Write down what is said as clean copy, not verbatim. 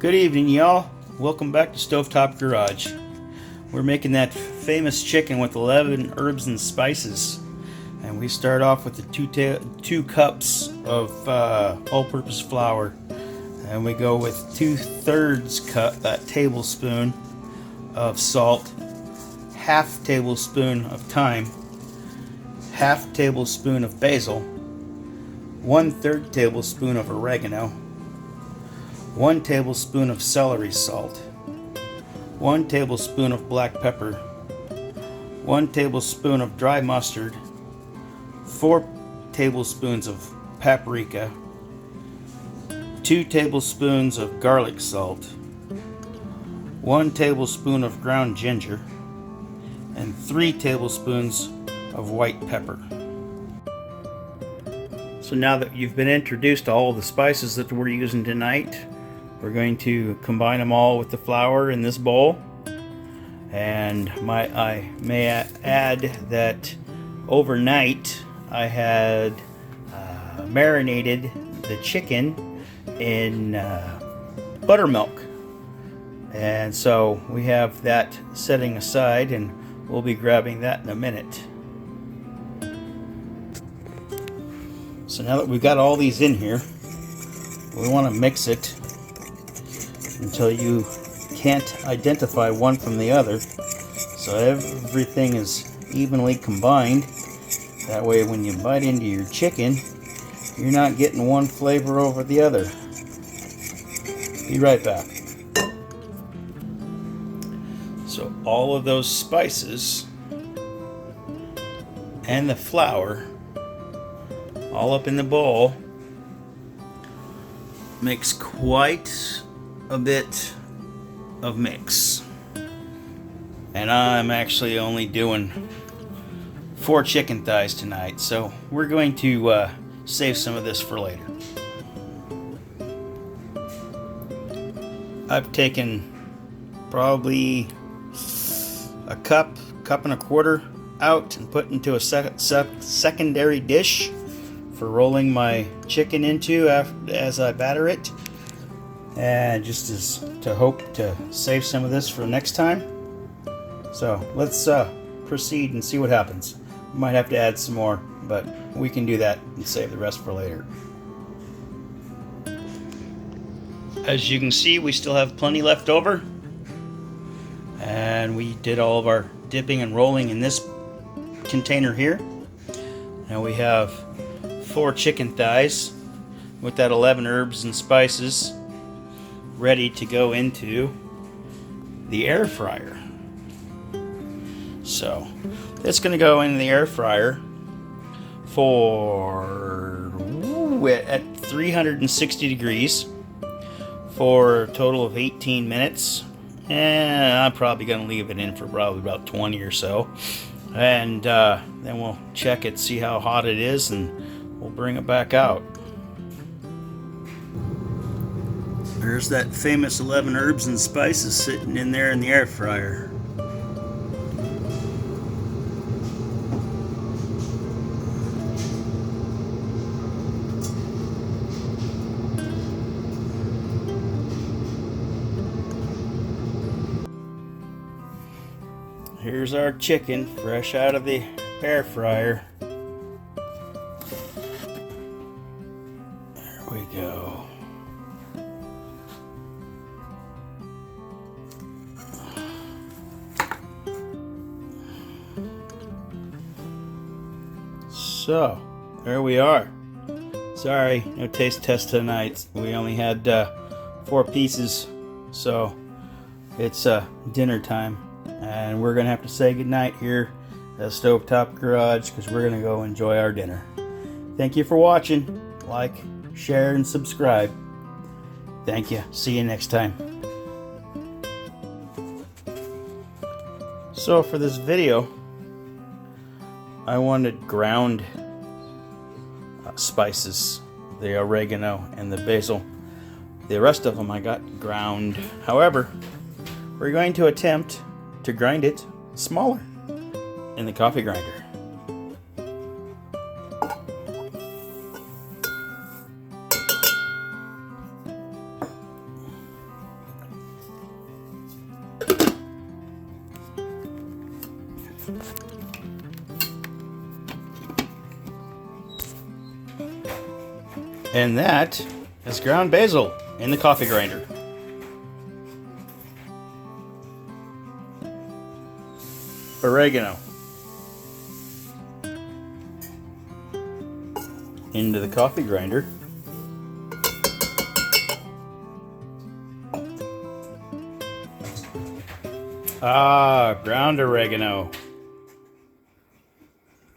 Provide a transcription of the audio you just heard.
Good evening, y'all. Welcome back to StoveTop-Garage. We're making that famous chicken with 11 herbs and spices. And we start off with the 2 cups of all-purpose flour. And we go with 2/3 tablespoon of salt, half tablespoon of thyme, half tablespoon of basil, 1/3 tablespoon of oregano, 1 tablespoon of celery salt, 1 tablespoon of black pepper, 1 tablespoon of dry mustard, 4 tablespoons of paprika, 2 tablespoons of garlic salt, 1 tablespoon of ground ginger, and 3 tablespoons of white pepper. So now that you've been introduced to all the spices that we're using tonight, we're going to combine them all with the flour in this bowl. And I may add that overnight I had marinated the chicken in buttermilk. And so we have that setting aside, and we'll be grabbing that in a minute. So now that we've got all these in here, we want to mix it until you can't identify one from the other, so everything is evenly combined. That way when you bite into your chicken, you're not getting one flavor over the other. Be right back. So all of those spices and the flour all up in the bowl makes quite a bit of mix. And I'm actually only doing 4 chicken thighs tonight, so we're going to save some of this for later. I've taken probably a cup and a quarter out and put into a secondary dish for rolling my chicken into as I batter it, and just as to hope to save some of this for next time. So let's proceed and see what happens. We might have to add some more, but we can do that and save the rest for later. As you can see, we still have plenty left over, and we did all of our dipping and rolling in this container here. Now we have 4 chicken thighs with that 11 herbs and spices ready to go into the air fryer. So it's going to go in the air fryer at 360 degrees for a total of 18 minutes. And I'm probably going to leave it in for probably about 20 or so. And then we'll check it, see how hot it is, and we'll bring it back out. There's that famous 11 herbs and spices sitting in there in the air fryer. Here's our chicken fresh out of the air fryer. There we go. So, there we are. Sorry, no taste test tonight. We only had 4 pieces, so it's dinner time. And we're going to have to say goodnight here at Stovetop Garage because we're going to go enjoy our dinner. Thank you for watching. Like, share, and subscribe. Thank you. See you next time. So for this video, I wanted ground spices, the oregano and the basil. The rest of them I got ground. However, we're going to attempt to grind it smaller in the coffee grinder. And that is ground basil in the coffee grinder. Oregano into the coffee grinder. Ah, ground oregano.